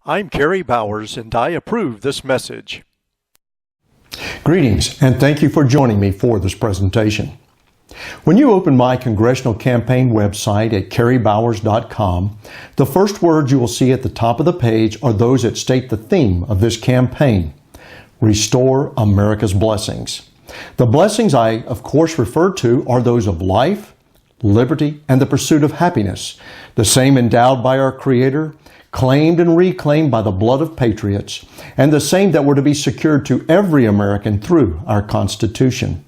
I'm Kerry Bowers, and I approve this message. Greetings, and thank you for joining me for this presentation. When you open my congressional campaign website at kerrybowers.com, the first words you will see at the top of the page are those that state the theme of this campaign: Restore America's Blessings. The blessings I, of course, refer to are those of life, liberty, and the pursuit of happiness, the same endowed by our Creator, claimed and reclaimed by the blood of patriots, and the same that were to be secured to every American through our Constitution.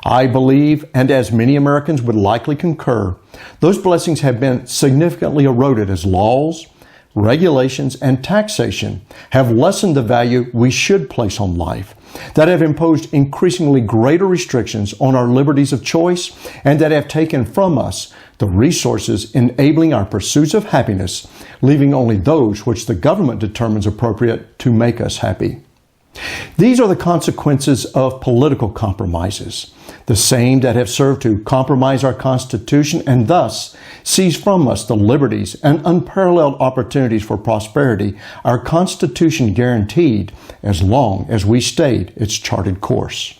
I believe, and as many Americans would likely concur, those blessings have been significantly eroded as laws, regulations, and taxation have lessened the value we should place on life, that have imposed increasingly greater restrictions on our liberties of choice, and that have taken from us the resources enabling our pursuits of happiness, leaving only those which the government determines appropriate to make us happy. These are the consequences of political compromises, the same that have served to compromise our Constitution and thus seize from us the liberties and unparalleled opportunities for prosperity our Constitution guaranteed as long as we stayed its charted course.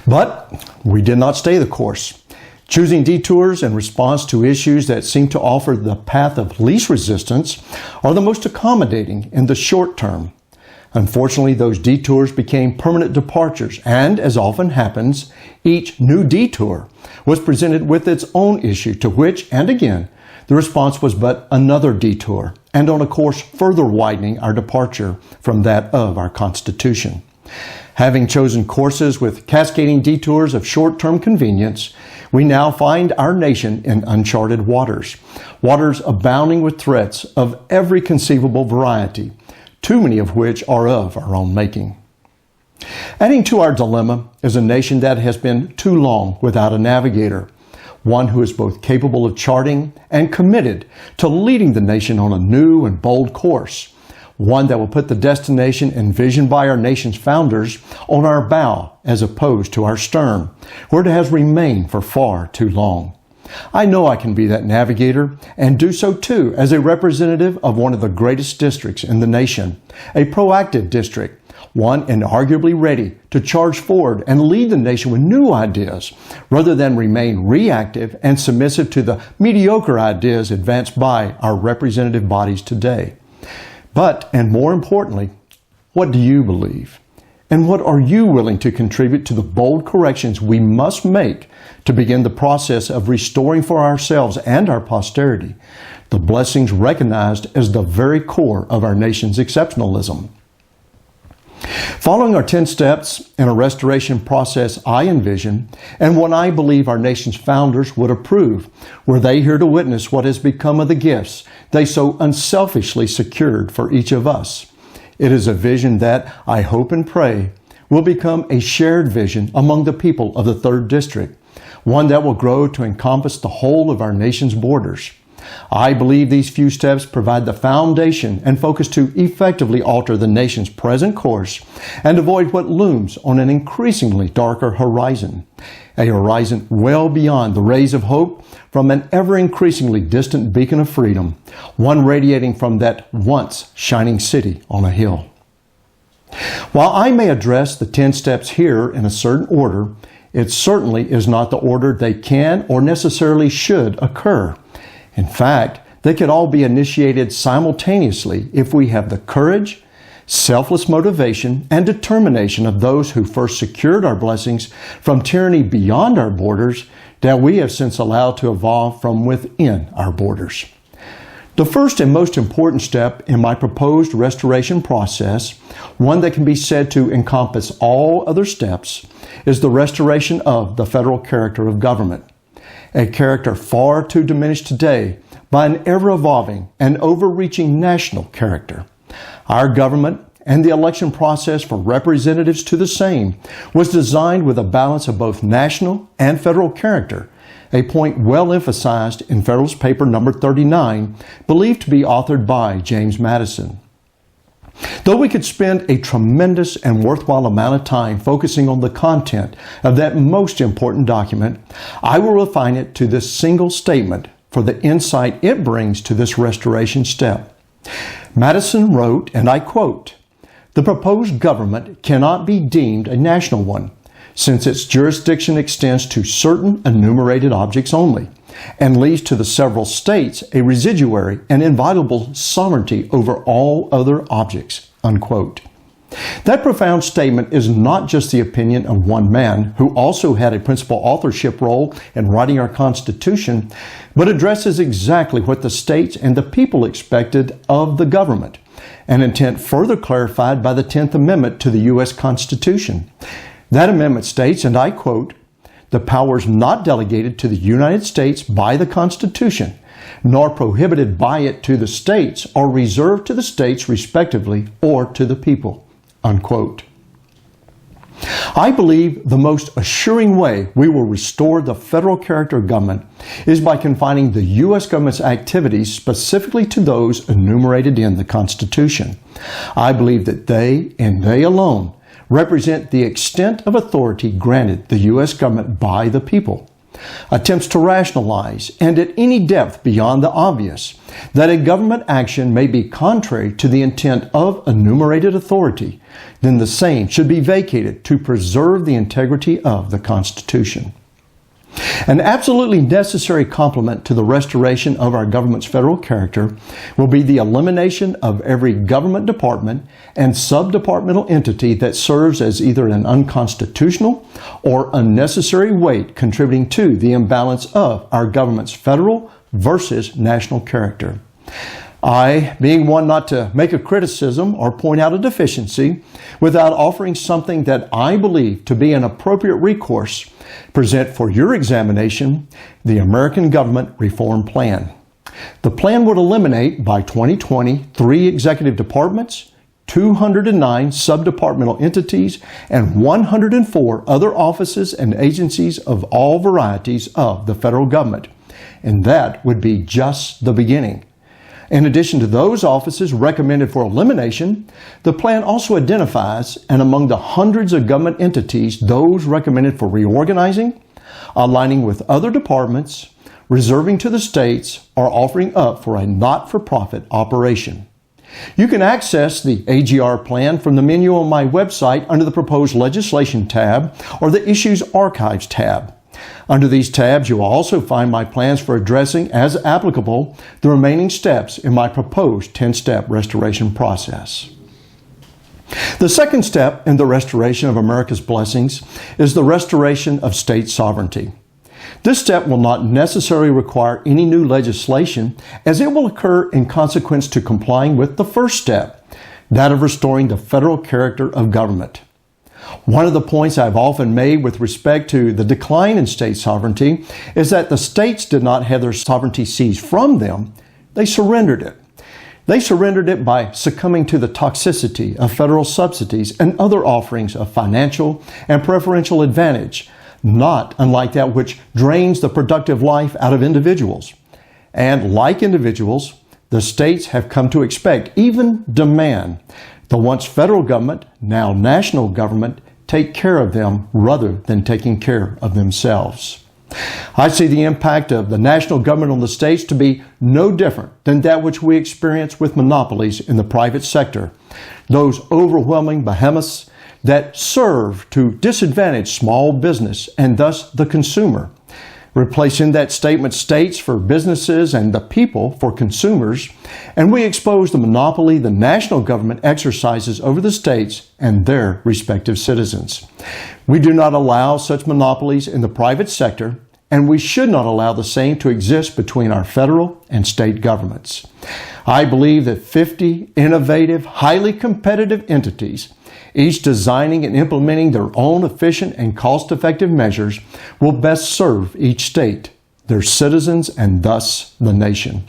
But we did not stay the course. Choosing detours in response to issues that seem to offer the path of least resistance are the most accommodating in the short term. Unfortunately, those detours became permanent departures, and as often happens, each new detour was presented with its own issue to which, and again, the response was but another detour, and on a course further widening our departure from that of our Constitution. Having chosen courses with cascading detours of short-term convenience, we now find our nation in uncharted waters, waters abounding with threats of every conceivable variety, too many of which are of our own making. Adding to our dilemma is a nation that has been too long without a navigator, one who is both capable of charting and committed to leading the nation on a new and bold course, one that will put the destination envisioned by our nation's founders on our bow as opposed to our stern, where it has remained for far too long. I know I can be that navigator and do so too as a representative of one of the greatest districts in the nation, a proactive district, one inarguably ready to charge forward and lead the nation with new ideas rather than remain reactive and submissive to the mediocre ideas advanced by our representative bodies today. But, and more importantly, what do you believe? And what are you willing to contribute to the bold corrections we must make to begin the process of restoring for ourselves and our posterity the blessings recognized as the very core of our nation's exceptionalism? Following our 10 steps in a restoration process I envision, and one I believe our nation's founders would approve, were they here to witness what has become of the gifts they so unselfishly secured for each of us. It is a vision that, I hope and pray, will become a shared vision among the people of the 3rd District, one that will grow to encompass the whole of our nation's borders. I believe these few steps provide the foundation and focus to effectively alter the nation's present course and avoid what looms on an increasingly darker horizon, a horizon well beyond the rays of hope from an ever-increasingly distant beacon of freedom, one radiating from that once shining city on a hill. While I may address the 10 steps here in a certain order, it certainly is not the order they can or necessarily should occur. In fact, they could all be initiated simultaneously if we have the courage, selfless motivation, and determination of those who first secured our blessings from tyranny beyond our borders that we have since allowed to evolve from within our borders. The first and most important step in my proposed restoration process, one that can be said to encompass all other steps, is the restoration of the federal character of government, a character far too diminished today by an ever-evolving and overreaching national character. Our government and the election process for representatives to the same was designed with a balance of both national and federal character, a point well emphasized in Federalist Paper number 39, believed to be authored by James Madison. Though we could spend a tremendous and worthwhile amount of time focusing on the content of that most important document, I will refine it to this single statement for the insight it brings to this restoration step. Madison wrote, and I quote, "The proposed government cannot be deemed a national one, since its jurisdiction extends to certain enumerated objects only, and leaves to the several states a residuary and inviolable sovereignty over all other objects," unquote. That profound statement is not just the opinion of one man, who also had a principal authorship role in writing our Constitution, but addresses exactly what the states and the people expected of the government, an intent further clarified by the 10th Amendment to the U.S. Constitution. That amendment states, and I quote, "The powers not delegated to the United States by the Constitution, nor prohibited by it to the states, are reserved to the states respectively or to the people," unquote. I believe the most assuring way we will restore the federal character of government is by confining the U.S. government's activities specifically to those enumerated in the Constitution. I believe that they, and they alone, represent the extent of authority granted the U.S. government by the people. Attempts to rationalize, and at any depth beyond the obvious, that a government action may be contrary to the intent of enumerated authority, then the same should be vacated to preserve the integrity of the Constitution. An absolutely necessary complement to the restoration of our government's federal character will be the elimination of every government department and subdepartmental entity that serves as either an unconstitutional or unnecessary weight contributing to the imbalance of our government's federal versus national character. I, being one not to make a criticism or point out a deficiency without offering something that I believe to be an appropriate recourse, present for your examination the American Government Reform Plan. The plan would eliminate by 2020 3 executive departments, 209 subdepartmental entities, and 104 other offices and agencies of all varieties of the federal government. And that would be just the beginning. In addition to those offices recommended for elimination, the plan also identifies, and among the hundreds of government entities, those recommended for reorganizing, aligning with other departments, reserving to the states, or offering up for a not-for-profit operation. You can access the AGR plan from the menu on my website under the Proposed Legislation tab or the Issues Archives tab. Under these tabs, you will also find my plans for addressing, as applicable, the remaining steps in my proposed 10-step restoration process. The second step in the restoration of America's blessings is the restoration of state sovereignty. This step will not necessarily require any new legislation, as it will occur in consequence to complying with the first step, that of restoring the federal character of government. One of the points I've often made with respect to the decline in state sovereignty is that the states did not have their sovereignty seized from them, they surrendered it. They surrendered it by succumbing to the toxicity of federal subsidies and other offerings of financial and preferential advantage, not unlike that which drains the productive life out of individuals. And like individuals, the states have come to expect, even demand, the once federal government, now national government, take care of them rather than taking care of themselves. I see the impact of the national government on the states to be no different than that which we experience with monopolies in the private sector. Those overwhelming behemoths that serve to disadvantage small business and thus the consumer. Replacing that statement states for businesses and the people for consumers, and we expose the monopoly the national government exercises over the states and their respective citizens. We do not allow such monopolies in the private sector, and we should not allow the same to exist between our federal and state governments. I believe that 50 innovative, highly competitive entities, each designing and implementing their own efficient and cost-effective measures, will best serve each state, their citizens, and thus the nation.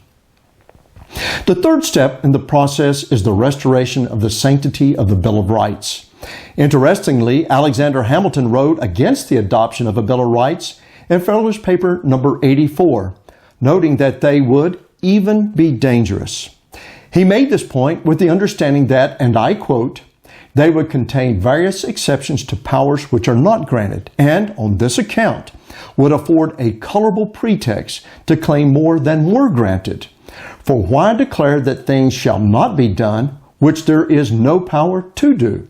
The third step in the process is the restoration of the sanctity of the Bill of Rights. Interestingly, Alexander Hamilton wrote against the adoption of a Bill of Rights in Federalist Paper number 84, noting that they would even be dangerous. He made this point with the understanding that, and I quote, they would contain various exceptions to powers which are not granted, and on this account would afford a colorable pretext to claim more than were granted, For why declare that things shall not be done, which there is no power to do?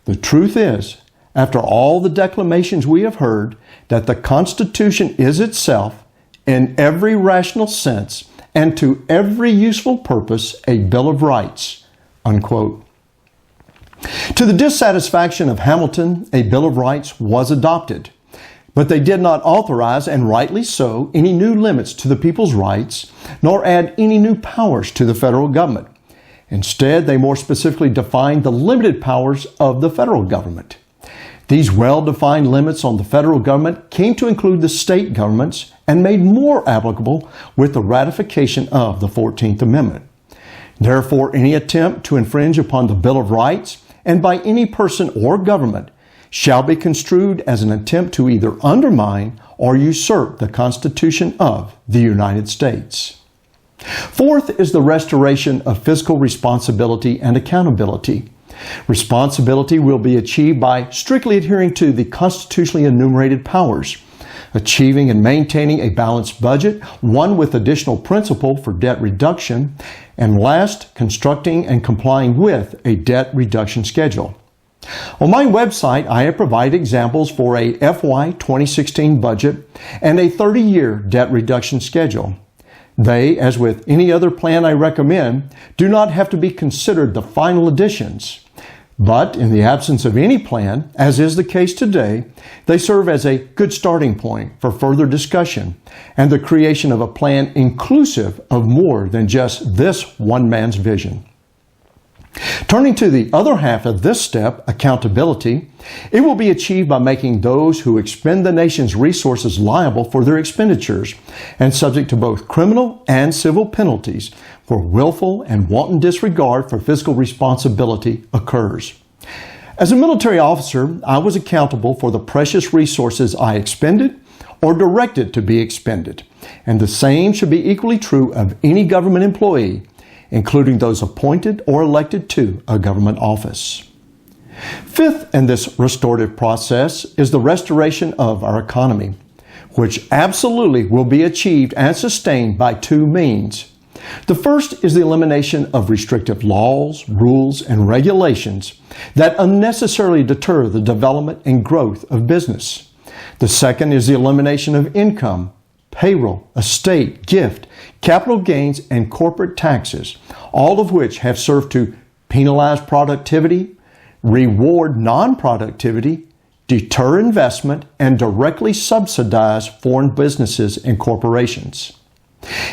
The truth is, after all the declamations we have heard, that the Constitution is itself, in every rational sense, and to every useful purpose, a Bill of Rights." Unquote. To the dissatisfaction of Hamilton, a Bill of Rights was adopted. But they did not authorize, and rightly so, any new limits to the people's rights, nor add any new powers to the federal government. Instead, they more specifically defined the limited powers of the federal government. These well-defined limits on the federal government came to include the state governments and made more applicable with the ratification of the 14th Amendment. Therefore, any attempt to infringe upon the Bill of Rights, and by any person or government, shall be construed as an attempt to either undermine or usurp the Constitution of the United States. Fourth is the restoration of fiscal responsibility and accountability. Responsibility will be achieved by strictly adhering to the constitutionally enumerated powers, achieving and maintaining a balanced budget, one with additional principle for debt reduction, and last, constructing and complying with a debt reduction schedule. On my website, I have provided examples for a FY 2016 budget and a 30-year debt reduction schedule. They, as with any other plan I recommend, do not have to be considered the final additions. But in the absence of any plan, as is the case today, they serve as a good starting point for further discussion and the creation of a plan inclusive of more than just this one man's vision. Turning to the other half of this step, accountability, it will be achieved by making those who expend the nation's resources liable for their expenditures and subject to both criminal and civil penalties for willful and wanton disregard for fiscal responsibility occurs. As a military officer, I was accountable for the precious resources I expended or directed to be expended, and the same should be equally true of any government employee, including those appointed or elected to a government office. Fifth in this restorative process is the restoration of our economy, which absolutely will be achieved and sustained by two means. The first is the elimination of restrictive laws, rules, and regulations that unnecessarily deter the development and growth of business. The second is the elimination of income, payroll, estate, gift, capital gains, and corporate taxes, all of which have served to penalize productivity, reward non-productivity, deter investment, and directly subsidize foreign businesses and corporations.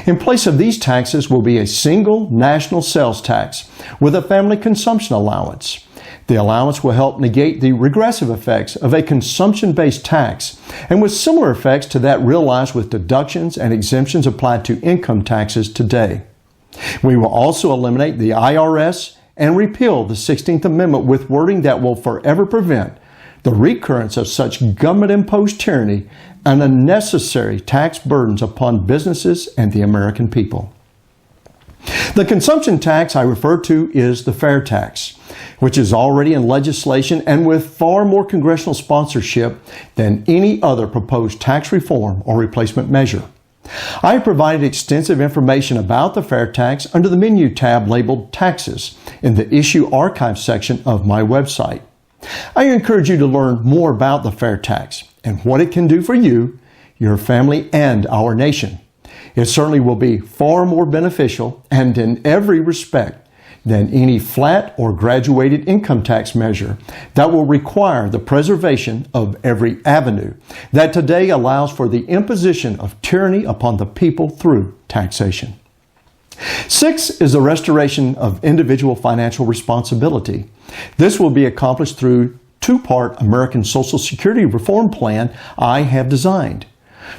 In place of these taxes will be a single national sales tax with a family consumption allowance. The allowance will help negate the regressive effects of a consumption-based tax and with similar effects to that realized with deductions and exemptions applied to income taxes today. We will also eliminate the IRS and repeal the 16th Amendment with wording that will forever prevent the recurrence of such government-imposed tyranny and unnecessary tax burdens upon businesses and the American people. The consumption tax I refer to is the fair tax, which is already in legislation and with far more congressional sponsorship than any other proposed tax reform or replacement measure. I have provided extensive information about the fair tax under the menu tab labeled Taxes in the Issue Archive section of my website. I encourage you to learn more about the fair tax and what it can do for you, your family, and our nation. It certainly will be far more beneficial and in every respect than any flat or graduated income tax measure that will require the preservation of every avenue that today allows for the imposition of tyranny upon the people through taxation. 6 is the restoration of individual financial responsibility. This will be accomplished through two-part American Social Security reform plan I have designed.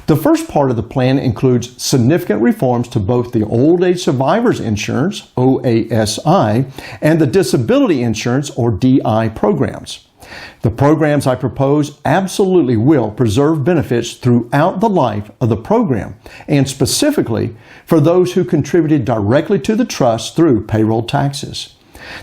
The first part of the plan includes significant reforms to both the Old Age Survivors Insurance, OASI, and the Disability Insurance, or DI, programs. The programs I propose absolutely will preserve benefits throughout the life of the program, and specifically for those who contributed directly to the trust through payroll taxes.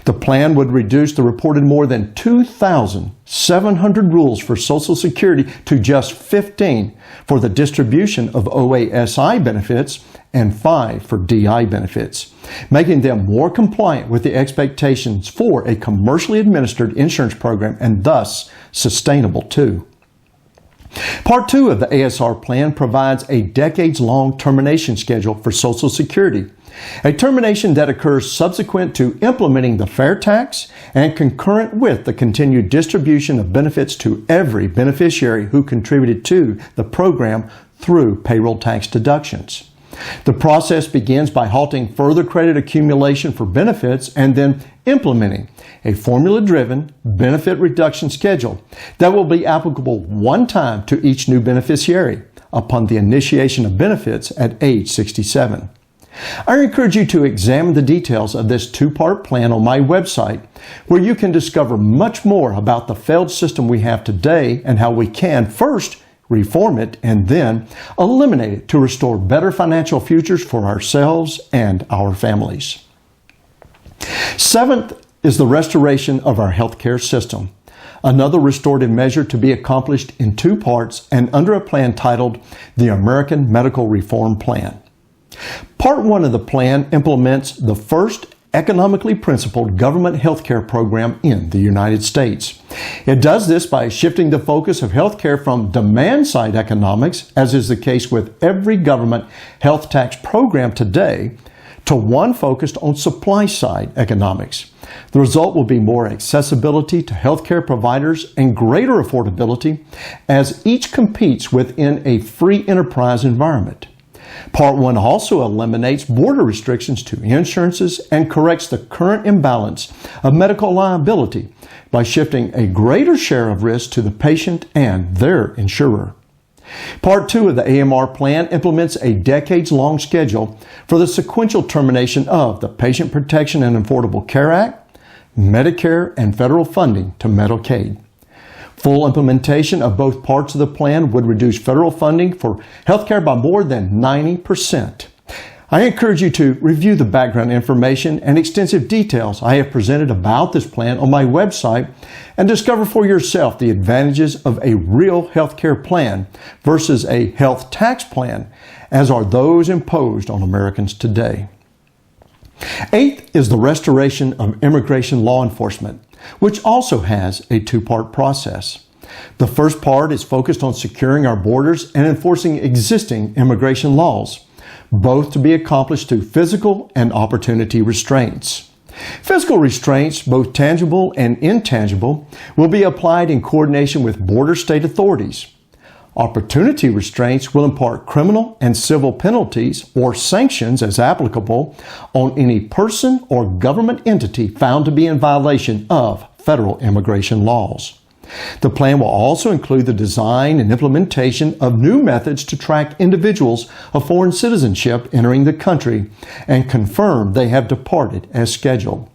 The plan would reduce the reported more than 2,700 rules for Social Security to just 15 for the distribution of OASI benefits and 5 for DI benefits, making them more compliant with the expectations for a commercially administered insurance program and thus sustainable too. Part 2 of the ASR plan provides a decades-long termination schedule for Social Security, a termination that occurs subsequent to implementing the fair tax and concurrent with the continued distribution of benefits to every beneficiary who contributed to the program through payroll tax deductions. The process begins by halting further credit accumulation for benefits and then implementing a formula-driven benefit reduction schedule that will be applicable one time to each new beneficiary upon the initiation of benefits at age 67. I encourage you to examine the details of this two-part plan on my website, where you can discover much more about the failed system we have today and how we can first reform it and then eliminate it to restore better financial futures for ourselves and our families. Seventh is the restoration of our healthcare system, another restorative measure to be accomplished in two parts and under a plan titled the American Medical Reform Plan. Part 1 of the plan implements the first economically principled government healthcare program in the United States. It does this by shifting the focus of healthcare from demand-side economics, as is the case with every government health tax program today, to one focused on supply-side economics. The result will be more accessibility to healthcare providers and greater affordability as each competes within a free enterprise environment. Part 1 also eliminates border restrictions to insurances and corrects the current imbalance of medical liability by shifting a greater share of risk to the patient and their insurer. Part 2 of the AMR plan implements a decades-long schedule for the sequential termination of the Patient Protection and Affordable Care Act, Medicare, and federal funding to Medicaid. Full implementation of both parts of the plan would reduce federal funding for healthcare by more than 90%. I encourage you to review the background information and extensive details I have presented about this plan on my website and discover for yourself the advantages of a real healthcare plan versus a health tax plan, as are those imposed on Americans today. Eighth is the restoration of immigration law enforcement, which also has a two-part process. The first part is focused on securing our borders and enforcing existing immigration laws, both to be accomplished through physical and opportunity restraints. Physical restraints, both tangible and intangible, will be applied in coordination with border state authorities. Opportunity restraints will impart criminal and civil penalties or sanctions as applicable on any person or government entity found to be in violation of federal immigration laws. The plan will also include the design and implementation of new methods to track individuals of foreign citizenship entering the country and confirm they have departed as scheduled.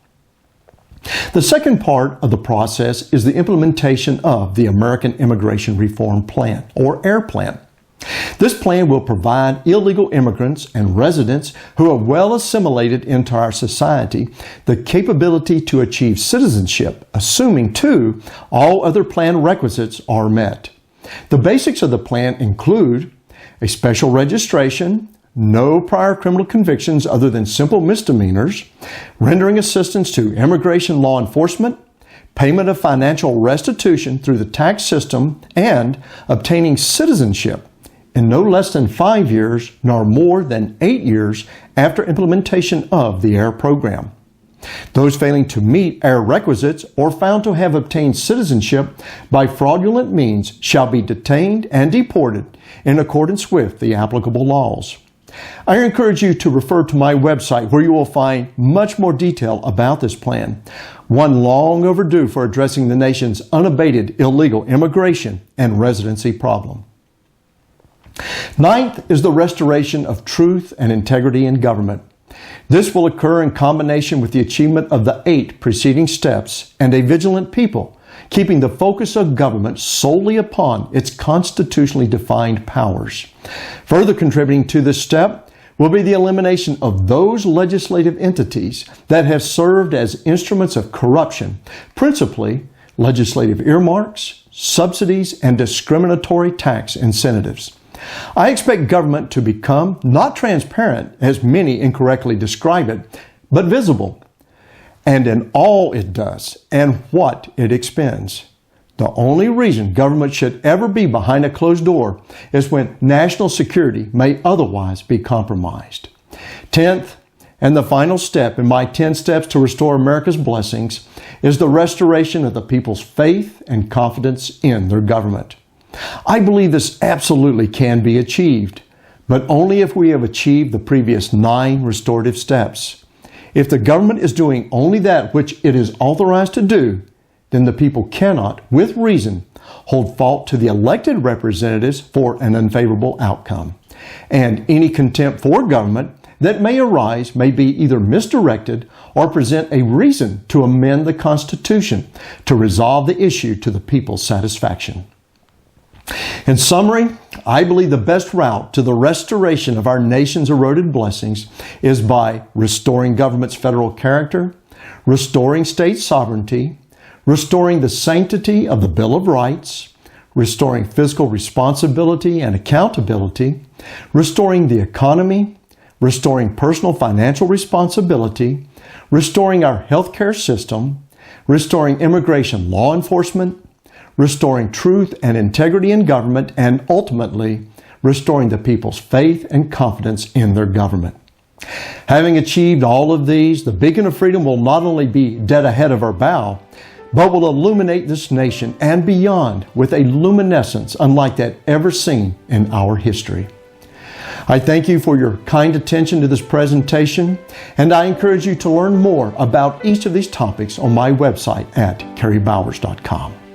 The second part of the process is the implementation of the American Immigration Reform Plan, or AIR Plan. This plan will provide illegal immigrants and residents who are well assimilated into our society the capability to achieve citizenship, assuming, too, all other plan requisites are met. The basics of the plan include a special registration, no prior criminal convictions other than simple misdemeanors, rendering assistance to immigration law enforcement, payment of financial restitution through the tax system, and obtaining citizenship in no less than 5 years nor more than 8 years after implementation of the AIR program. Those failing to meet AIR requisites or found to have obtained citizenship by fraudulent means shall be detained and deported in accordance with the applicable laws. I encourage you to refer to my website where you will find much more detail about this plan, one long overdue for addressing the nation's unabated illegal immigration and residency problem. Ninth is the restoration of truth and integrity in government. This will occur in combination with the achievement of the 8 preceding steps and a vigilant people, keeping the focus of government solely upon its constitutionally defined powers. Further contributing to this step will be the elimination of those legislative entities that have served as instruments of corruption, principally legislative earmarks, subsidies, and discriminatory tax incentives. I expect government to become not transparent, as many incorrectly describe it, but visible, and in all it does and what it expends. The only reason government should ever be behind a closed door is when national security may otherwise be compromised. 10th, and the final step in my 10 steps to restore America's blessings is the restoration of the people's faith and confidence in their government. I believe this absolutely can be achieved, but only if we have achieved the previous 9 restorative steps. If the government is doing only that which it is authorized to do, then the people cannot, with reason, hold fault to the elected representatives for an unfavorable outcome. And any contempt for government that may arise may be either misdirected or present a reason to amend the Constitution to resolve the issue to the people's satisfaction. In summary, I believe the best route to the restoration of our nation's eroded blessings is by restoring government's federal character, restoring state sovereignty, restoring the sanctity of the Bill of Rights, restoring fiscal responsibility and accountability, restoring the economy, restoring personal financial responsibility, restoring our healthcare system, restoring immigration law enforcement, restoring truth and integrity in government, and ultimately, restoring the people's faith and confidence in their government. Having achieved all of these, the beacon of freedom will not only be dead ahead of our bow, but will illuminate this nation and beyond with a luminescence unlike that ever seen in our history. I thank you for your kind attention to this presentation, and I encourage you to learn more about each of these topics on my website at kerrybowers.com.